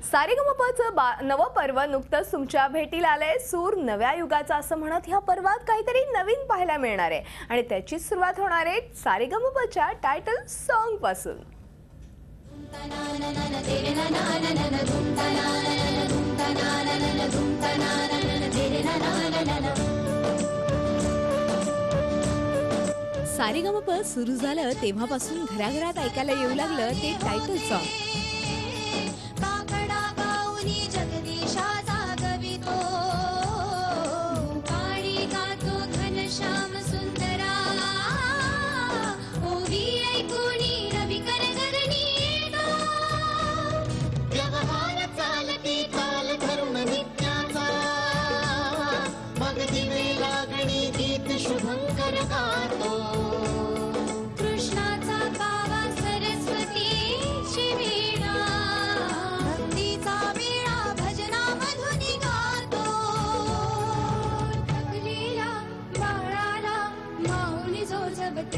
सारेगमपचं नवं पर्व नुकतंच तुमच्या भेटीला आलंय। सूर नव्या युगाचा असं म्हणत ह्या पर्वात काहीतरी नवीन पाहायला मिळणार आहे आणि त्याची सुरुवात होणार आहे सारेगमपच्या टायटल सॉन्ग पासून। सारेगमप सुरू झालं तेव्हापासून घराघरात ऐकायला येऊ लागलं ते टायटल सॉन्ग।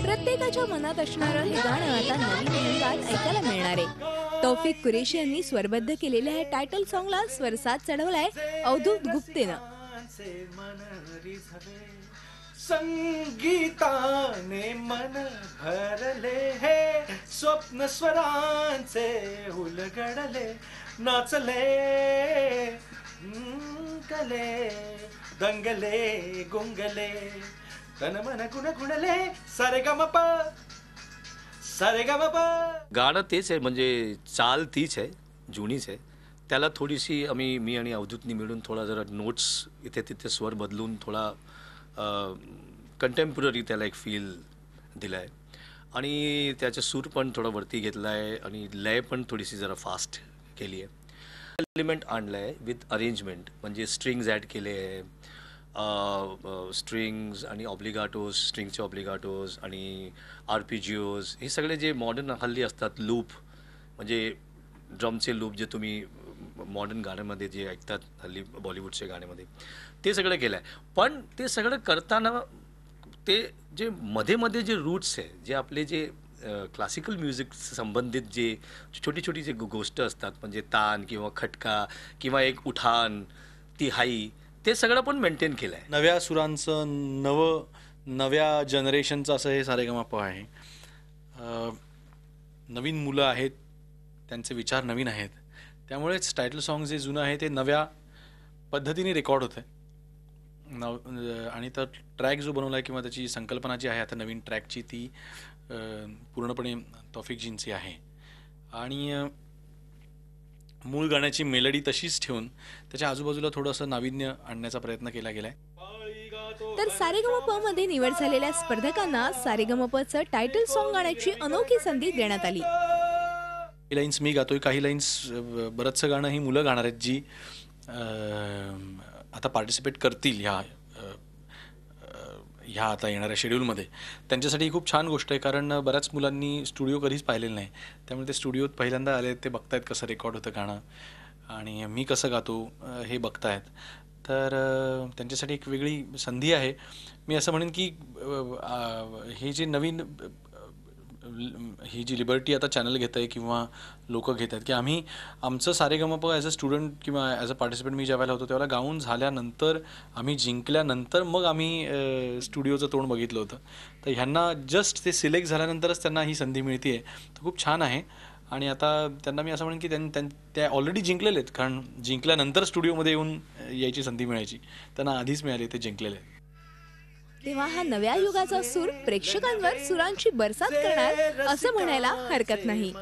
प्रत्येकाच्या मनात असणारं हे गाणं आता नवीन रंगात ऐकायला मिळणार आहे। तौफिक कुरेशी यांनी स्वरबद्ध केलेल्या या टायटल सॉन्गला स्वरसाद चढवलाय अवधूत गुप्तेनं। संगीताने मन भरले हे स्वप्न स्वरांचे उलगडले नाचले कले दंगले गुंगले तन मन गुणगुणले सारेगमप सारेगमप। गाणं तेच आहे, म्हणजे चाल तीच आहे, जुनीच आहे। त्याला थोडीशी मी आणि अवधूतनी मिळून थोडा जरा नोट्स इथे तिथे स्वर बदलून थोडा कंटेम्पररी त्याला एक फील दिला आहे आणि त्याचा सूर पण थोडा वरती घेतला आहे आणि लय पण थोडीशी जरा फास्ट केली आहे। एलिमेंट आणलं आहे विथ अरेंजमेंट, म्हणजे स्ट्रिंग्स ॲड केले आहे, स्ट्रिंग्स आणि ऑब्लिगाटोज, स्ट्रिंगचे ऑब्लिगाटोज आणि आरपीजिओज, हे सगळे जे मॉडर्न हल्ली असतात, लूप म्हणजे ड्रमचे लूप जे तुम्ही मॉडर्न गाण्यामध्ये जे ऐकतात हल्ली बॉलिवूडच्या गाण्यामध्ये, ते सगळं केलं आहे। पण ते सगळं करताना ते जे मध्ये मध्ये जे रूट्स आहे, जे आपले जे क्लासिकल म्युझिक संबंधित जे छोटी छोटी जे गोष्ट असतात, म्हणजे तान किंवा खटका किंवा एक उठान, तिहाई, ते सगळं पण मेंटेन केलं आहे। नव्या सुरांचं नव्या जनरेशनचं असं हे सारेगमप आहे। नवीन मुलं आहेत, त्यांचे विचार नवीन आहेत, त्यामुळेच टायटल सॉन्ग जे जुनं आहे ते नव्या पद्धतीने रेकॉर्ड होतं आहे आणि तर ट्रॅक जो बनवला आहे किंवा त्याची संकल्पना जी आहे आता नवीन ट्रॅकची, ती पूर्णपणे तौफिकजींची आहे आणि मूळ गाण्याची मेलडी तशीच ठेवून त्याच्या आजूबाजूला थोडंसं नाविन्य आणण्याचा प्रयत्न केला गेलाय। तर सारेगमप मध्ये निवड झालेल्या स्पर्धकांना सारेगमपचं टायटल सॉन्ग गाण्याची अनोखी संधी देण्यात आली। काही लाईन्स मी गातोय, काही लाईन्स बरंचसं गाणं ही मुलं गाणार आहेत जी आता पार्टिसिपेट करतील ह्या आता येणाऱ्या शेड्यूलमध्ये। त्यांच्यासाठी खूप छान गोष्ट आहे, कारण बऱ्याच मुलांनी स्टुडिओ कधीच पाहिलेलं नाही, त्यामुळे ते स्टुडिओत पहिल्यांदा आले, ते बघतायत कसं रेकॉर्ड होतं गाणं आणि मी कसं गातो हे बघतायत। तर त्यांच्यासाठी एक वेगळी संधी आहे। मी असं म्हणेन की हे जे नवीन ही जी लिबर्टी आता चॅनल घेत आहे किंवा लोक घेत आहेत की आम्ही आमचं सारेगमप ॲज अ स्टुडंट किंवा ॲज अ पार्टिसिपेंट मी ज्यावेळेला होतो त्यावेळेला गाऊन झाल्यानंतर, आम्ही जिंकल्यानंतर मग आम्ही स्टुडिओचं तोंड बघितलं होतं। तर ह्यांना जस्ट ते सिलेक्ट झाल्यानंतरच त्यांना ही संधी मिळते आहे, तर खूप छान आहे। आणि आता त्यांना मी असं म्हणेन की त्या ऑलरेडी जिंकलेले आहेत, कारण जिंकल्यानंतर स्टुडिओमध्ये येऊन यायची संधी मिळायची, त्यांना आधीच मिळाली, ते जिंकलेले आहेत। तेव्हा हा नव्या युगाचा सूर प्रेक्षकांवर सुरांची बरसात करणार असं म्हणायला हरकत नाही।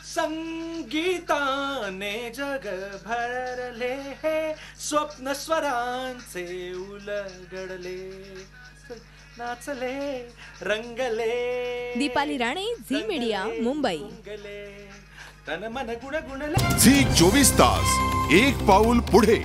संगीताने जग भरले हे स्वप्न स्वरांचे उलगडले नाचले रंगले। दीपाली राणे, झी मीडिया, मुंबई। तन मन गुणगुणले। झी 24 तास एक पाऊल पुढे।